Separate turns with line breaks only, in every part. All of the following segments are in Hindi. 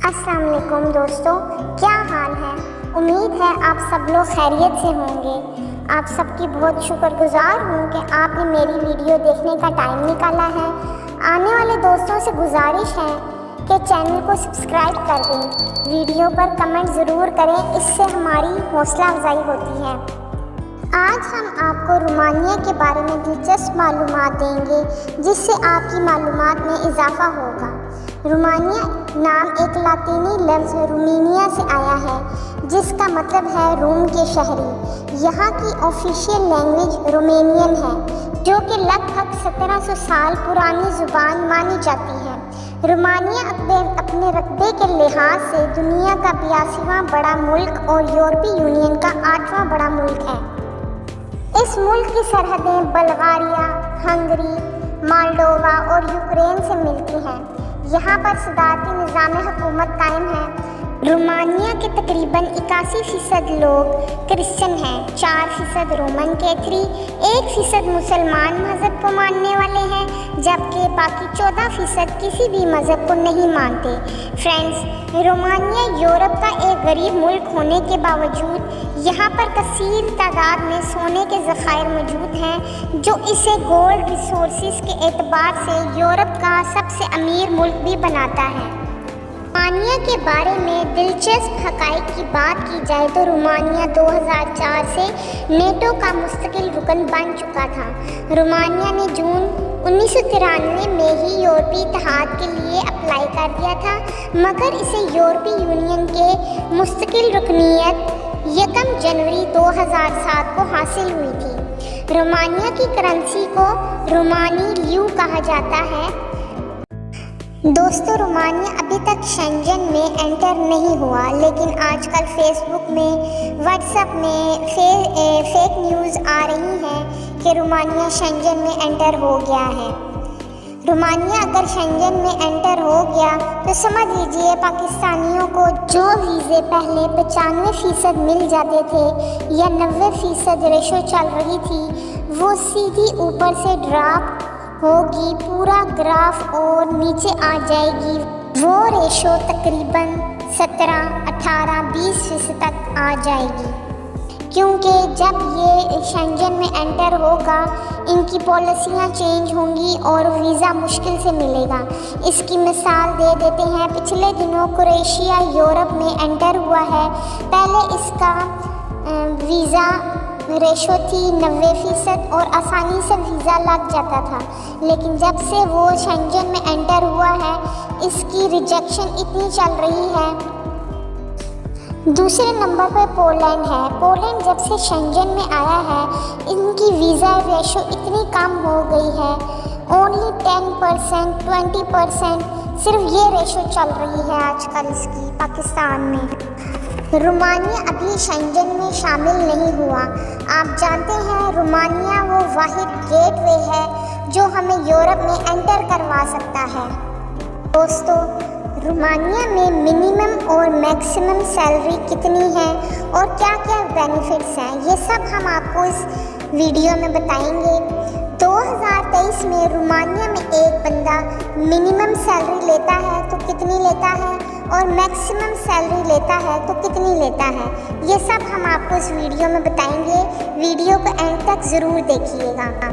अस्सलाम वालेकुम दोस्तों, क्या हाल है। उम्मीद है आप सब लोग खैरियत से होंगे। आप सबकी बहुत शुक्रगुजार हूँ कि आपने मेरी वीडियो देखने का टाइम निकाला है। आने वाले दोस्तों से गुजारिश है कि चैनल को सब्सक्राइब कर दें, वीडियो पर कमेंट ज़रूर करें, इससे हमारी हौसला अफजाई होती है। आज हम आपको रोमानिया के बारे में दिलचस्प मालूमात देंगे जिससे आपकी मालूमात में इजाफा होगा। रोमानिया नाम एक लातीनी लफ्ज़ रोमानिया से आया है जिसका मतलब है रोम के शहरी। यहाँ की ऑफिशियल लैंग्वेज रोमानियन है जो कि लगभग 1700 साल पुरानी ज़ुबान मानी जाती है। रोमानिया अपने रकबे के लिहाज से दुनिया का 82वां बड़ा मुल्क और यूरोपीय यूनियन का 8वां बड़ा मुल्क है। इस मुल्क की सरहदें बल्गारिया, हंगरी, मोल्डोवा और यूक्रेन से मिलती हैं। यहाँ पर सदारती निज़ाम हुकूमत कायम है। रोमानिया के तकरीबन 81% लोग क्रिश्चियन हैं, 4% रोमन कैथोलिक, 1% मुसलमान मज़हब को मानने वाले हैं, जबकि बाकी 14% किसी भी मज़हब को नहीं मानते। फ्रेंड्स, रोमानिया यूरोप का एक गरीब मुल्क होने के बावजूद यहाँ पर कसीर तादाद में सोने के ज़खायर मौजूद हैं जो इसे गोल्ड रिसोर्सेज के एतबार से यूरोप का सबसे अमीर मुल्क भी बनाता है। रोमानिया के बारे में दिलचस्प हक़ाइक़ की बात की जाए तो रोमानिया 2004 से नेटो का मुस्तकिल रुकन बन चुका था। रोमानिया ने जून 1993 में ही यूरोपीय इत्तेहाद के लिए अप्लाई कर दिया था, मगर इसे यूरोपीय यूनियन के मुस्तकिल रुकनीत 1 जनवरी 2007 को हासिल हुई थी। रोमानिया की करेंसी को रोमानी ल्यू कहा जाता है। दोस्तों, रोमानिया अभी तक शेंजन में एंटर नहीं हुआ, लेकिन आजकल फेसबुक में, व्हाट्सएप में फेक न्यूज़ आ रही हैं कि रोमानिया शेंजन में एंटर हो गया है। रोमानिया अगर शेंजन में एंटर हो गया तो समझ लीजिए पाकिस्तानियों को जो वीज़े पहले 95% मिल जाते थे या 90% रेशो चल रही थी, वो सीधी ऊपर से ड्रॉप होगी, पूरा ग्राफ और नीचे आ जाएगी। वो रेशो तकरीबन 17, 18, 20% तक आ जाएगी, क्योंकि जब ये शेंजन में एंटर होगा इनकी पॉलिसियाँ चेंज होंगी और वीज़ा मुश्किल से मिलेगा। इसकी मिसाल दे देते हैं, पिछले दिनों क्रोएशिया यूरोप में एंटर हुआ है। पहले इसका वीज़ा रेशो थी 90% और आसानी से वीज़ा लग जाता था, लेकिन जब से वो शेंजन में एंटर हुआ है इसकी रिजेक्शन इतनी चल रही है। दूसरे नंबर पर पोलैंड है। पोलैंड जब से शेंजन में आया है इनकी वीज़ा रेशो इतनी कम हो गई है, ओनली 10%, 20%, सिर्फ ये रेशो चल रही है आजकल इसकी पाकिस्तान में। रोमानिया अभी शेंजन में शामिल नहीं हुआ। आप जानते हैं रोमानिया वो वाहिद गेटवे है जो हमें यूरोप में एंटर करवा सकता है। दोस्तों, रोमानिया में मिनिमम और मैक्सिमम सैलरी कितनी है और क्या क्या बेनिफिट्स हैं, ये सब हम आपको इस वीडियो में बताएंगे। 2023 में रोमानिया में एक बंदा मिनिमम सैलरी लेता है तो कितनी लेता है और मैक्सिमम सैलरी लेता है तो कितनी लेता है, ये सब हम आपको इस वीडियो में बताएंगे। वीडियो को एंड तक ज़रूर देखिएगा।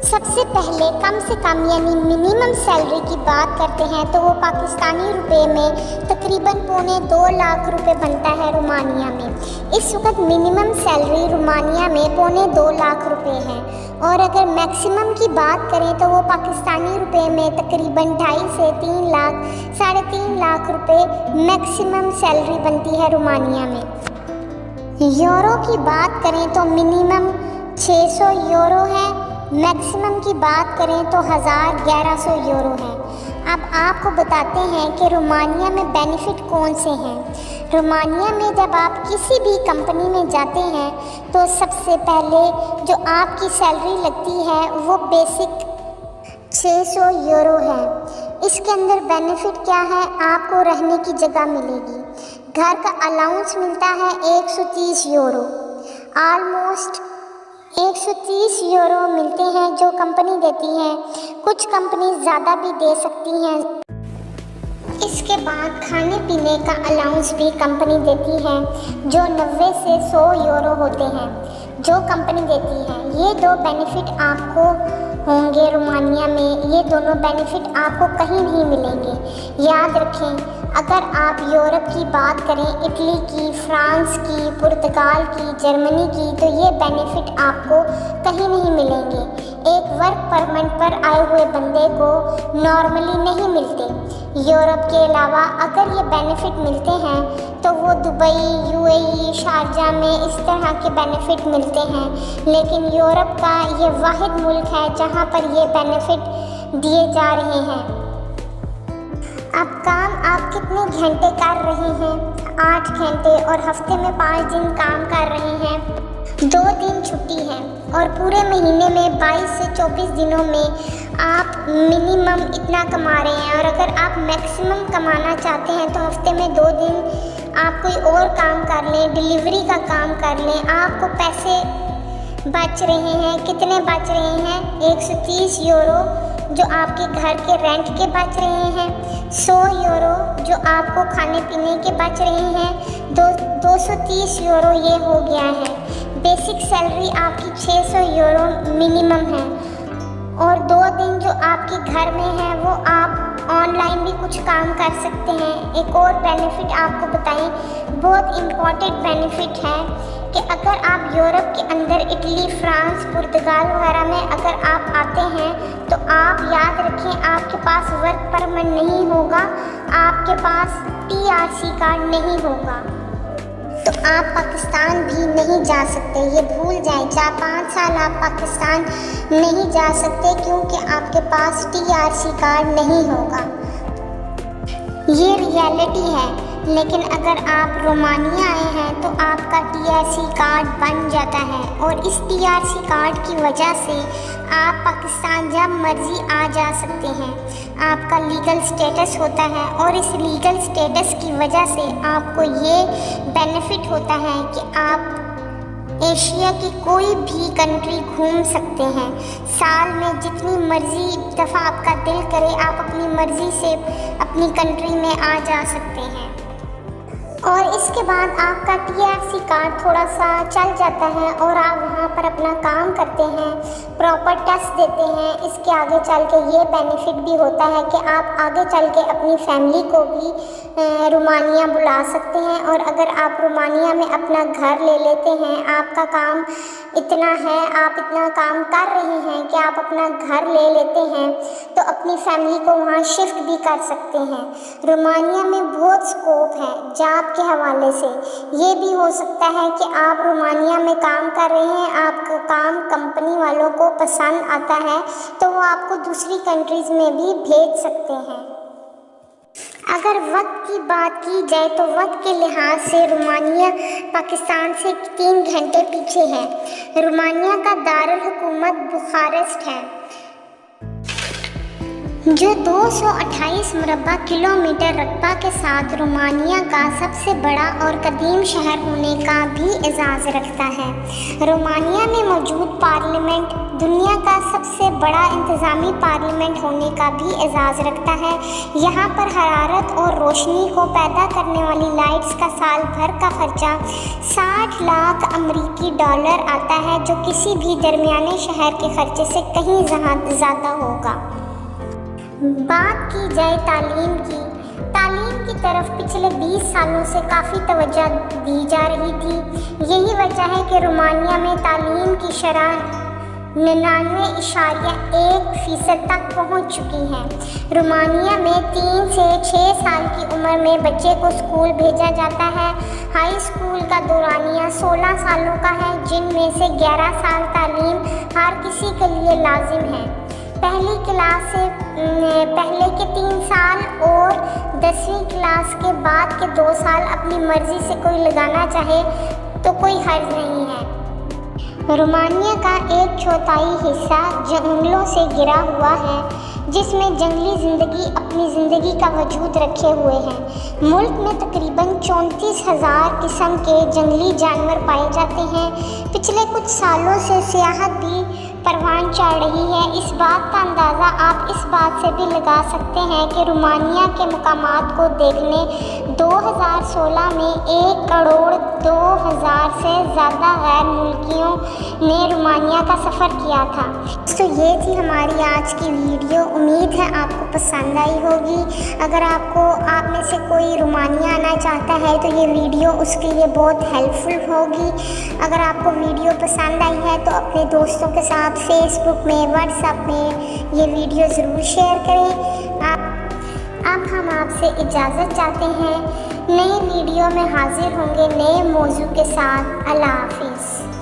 सबसे पहले कम से कम यानी मिनिमम सैलरी की बात करते हैं तो वो पाकिस्तानी रुपए में तकरीबन 2.25 लाख रुपए बनता है रोमानिया में। इस वक्त मिनिमम सैलरी रोमानिया में 2.25 लाख रुपए है, और अगर मैक्सिमम की बात करें तो वो पाकिस्तानी रुपए में तकरीबन 2.5 से 3 लाख, 3.5 लाख रुपए मैक्सिमम सैलरी बनती है रोमानिया में। यूरो की बात करें तो मिनिमम 600 यूरो है, मैक्सिमम की बात करें तो 1100 यूरो है। अब आपको बताते हैं कि रोमानिया में बेनिफिट कौन से हैं। रोमानिया में जब आप किसी भी कंपनी में जाते हैं तो सबसे पहले जो आपकी सैलरी लगती है वो बेसिक 600 यूरो है। इसके अंदर बेनिफिट क्या है, आपको रहने की जगह मिलेगी, घर का अलाउंस मिलता है 130 यूरो, ऑलमोस्ट 130 यूरो मिलते हैं जो कंपनी देती है। कुछ कंपनी ज़्यादा भी दे सकती हैं। इसके बाद खाने पीने का अलाउंस भी कंपनी देती है जो 90 से 100 यूरो होते हैं जो कंपनी देती है। ये दो बेनिफिट आपको होंगे रोमानिया में। ये दोनों बेनिफिट आपको कहीं नहीं मिलेंगे। याद रखें, अगर आप यूरोप की बात करें, इटली की, फ्रांस की, पुर्तगाल की, जर्मनी की, तो ये बेनिफिट आपको कहीं नहीं मिलेंगे। एक वर्क परमिट पर आए हुए बंदे को नॉर्मली नहीं मिलते। यूरोप के अलावा अगर ये बेनिफिट मिलते हैं तो वो दुबई, यूएई, शारजा में इस तरह के बेनिफिट मिलते हैं। लेकिन यूरोप का ये वाहिद मुल्क है जहाँ पर ये बेनिफिट दिए जा रहे हैं। अब काम आप कितने घंटे कर रहे हैं? 8 घंटे, और हफ्ते में 5 दिन काम कर रहे हैं। 2 दिन छुट्टी है और पूरे महीने में 22 से 24 दिनों में आप मिनिमम इतना कमा रहे हैं। और अगर आप मैक्सिमम कमाना चाहते हैं तो हफ्ते में 2 दिन आप कोई और काम कर लें, डिलीवरी का काम कर लें, आपको पैसे बच रहे हैं। कितने बच रहे हैं? 130 यूरो जो आपके घर के रेंट के बच रहे हैं, 100 यूरो जो आपको खाने पीने के बच रहे हैं, 230 यूरो ये हो गया है। बेसिक सैलरी आपकी 600 यूरो मिनिमम है। और 2 दिन जो आपके घर में है वो आप ऑनलाइन भी कुछ काम कर सकते हैं। एक और बेनिफिट आपको बताएं, बहुत इम्पॉर्टेंट बेनिफिट है कि अगर आप यूरोप के अंदर इटली, फ्रांस, पुर्तगाल वगैरह में अगर आप आते हैं तो आप याद रखें आपके पास वर्क परमिट नहीं होगा, आपके पास TRC कार्ड नहीं होगा, तो आप पाकिस्तान भी नहीं जा सकते। ये भूल जाएं, 4-5 साल आप पाकिस्तान नहीं जा सकते क्योंकि आपके पास TRC कार्ड नहीं होगा। ये रियलिटी है। लेकिन अगर आप रोमानिया आए हैं तो आपका TRC कार्ड बन जाता है और इस TRC कार्ड की वजह से आप पाकिस्तान जब मर्ज़ी आ जा सकते हैं। आपका लीगल स्टेटस होता है और इस लीगल स्टेटस की वजह से आपको ये बेनिफिट होता है कि आप एशिया की कोई भी कंट्री घूम सकते हैं। साल में जितनी मर्ज़ी दफ़ा आपका दिल करे आप अपनी मर्ज़ी से अपनी कंट्री में आ जा सकते हैं। और इसके बाद आपका TRC कार्ड थोड़ा सा चल जाता है और आप वहाँ पर अपना काम करते हैं, प्रॉपर टेस्ट देते हैं। इसके आगे चल के ये बेनिफिट भी होता है कि आप आगे चल के अपनी फैमिली को भी रोमानिया बुला सकते हैं। और अगर आप रोमानिया में अपना घर ले लेते हैं, आपका काम इतना है, आप इतना काम कर रहे हैं कि आप अपना घर ले लेते हैं, तो अपनी फैमिली को वहाँ शिफ्ट भी कर सकते हैं। रोमानिया में बहुत स्कोप है जॉब के हवाले से। ये भी हो सकता है कि आप रोमानिया में काम कर रहे हैं, आपका काम कंपनी वालों को पसंद आता है तो वो आपको दूसरी कंट्रीज़ में भी भेज सकते हैं। अगर वक्त की बात की जाए तो वक्त के लिहाज से रोमानिया पाकिस्तान से 3 घंटे पीछे है। रोमानिया का दारुल हुकूमत बुखारेस्ट है जो 228 मुरब्बा किलोमीटर रकबा के साथ रोमानिया का सबसे बड़ा और कदीम शहर होने का भी एजाज़ रखता है। रोमानिया में मौजूद पार्लियामेंट दुनिया का सबसे बड़ा इंतज़ामी पार्लियामेंट होने का भी एजाज़ रखता है। यहाँ पर हरारत और रोशनी को पैदा करने वाली लाइट्स का साल भर का खर्चा 60 लाख अमरीकी डॉलर आता है, जो किसी भी दरमियाने शहर के खर्चे से कहीं ज़्यादा होगा। बात की जाए तालीम की तरफ पिछले 20 सालों से काफ़ी तवज्जो दी जा रही थी। यही वजह है कि रोमानिया में तालीम की शरह 99.1% तक पहुंच चुकी है। रोमानिया में 3 से 6 साल की उम्र में बच्चे को स्कूल भेजा जाता है। हाई स्कूल का दौरानिया 16 सालों का है, जिनमें से 11 साल तालीम हर किसी के लिए लाजिम है। पहली क्लास से पहले के 3 साल और 10वीं क्लास के बाद के 2 साल अपनी मर्ज़ी से कोई लगाना चाहे तो कोई हर्ज नहीं है। रोमानिया का 1/4 हिस्सा जंगलों से घिरा हुआ है, जिसमें जंगली ज़िंदगी अपनी ज़िंदगी का वजूद रखे हुए हैं। मुल्क में तकरीबन 34,000 किस्म के जंगली जानवर पाए जाते हैं। पिछले कुछ सालों से सियाहत भी परवान चढ़ रही है। इस बात का अंदाज़ा आप इस बात से भी लगा सकते हैं कि रोमानिया के मकामात को देखने 2016 में 1 करोड़ 2,000 से ज़्यादा गैर मुल्कियों ने रोमानिया का सफ़र किया था। तो ये थी हमारी आज की वीडियो। उम्मीद है आपको पसंद आई होगी। अगर आप में से कोई रोमानिया आना चाहता है तो ये वीडियो उसके लिए बहुत हेल्पफुल होगी। अगर आपको वीडियो पसंद आई है तो अपने दोस्तों के साथ फेसबुक में, व्हाट्सएप में ये वीडियो ज़रूर शेयर करें। अब हम आपसे इजाज़त चाहते हैं। नई वीडियो में हाजिर होंगे नए मौजू के साथ। अल्लाह हाफिज़।